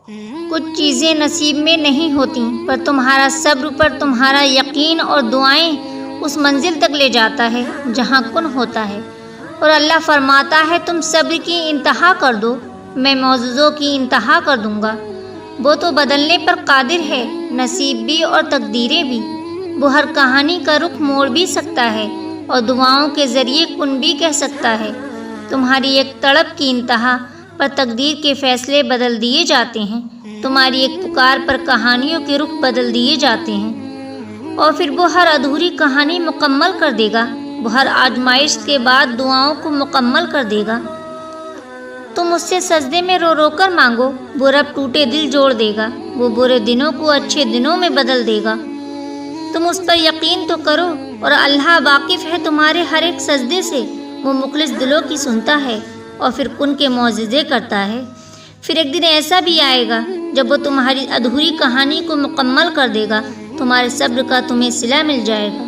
کچھ چیزیں نصیب میں نہیں ہوتی، پر تمہارا صبر پر تمہارا یقین اور دعائیں اس منزل تک لے جاتا ہے جہاں کن ہوتا ہے۔ اور اللہ فرماتا ہے تم صبر کی انتہا کر دو، میں معجزوں کی انتہا کر دوں گا۔ وہ تو بدلنے پر قادر ہے، نصیب بھی اور تقدیریں بھی۔ وہ ہر کہانی کا رخ موڑ بھی سکتا ہے اور دعاؤں کے ذریعے کن بھی کہہ سکتا ہے۔ تمہاری ایک تڑپ کی انتہا پر تقدیر کے فیصلے بدل دیے جاتے ہیں، تمہاری ایک پکار پر کہانیوں کے رخ بدل دیے جاتے ہیں، اور پھر وہ ہر ادھوری کہانی مکمل کر دے گا، وہ ہر آزمائش کے بعد دعاؤں کو مکمل کر دے گا۔ تم اس سے سجدے میں رو رو کر مانگو، وہ رب ٹوٹے دل جوڑ دے گا، وہ برے دنوں کو اچھے دنوں میں بدل دے گا۔ تم اس پر یقین تو کرو، اور اللہ واقف ہے تمہارے ہر ایک سجدے سے، وہ مخلص دلوں کی سنتا ہے اور پھر کن کے معجزے کرتا ہے۔ پھر ایک دن ایسا بھی آئے گا جب وہ تمہاری ادھوری کہانی کو مکمل کر دے گا، تمہارے صبر کا تمہیں صلہ مل جائے گا۔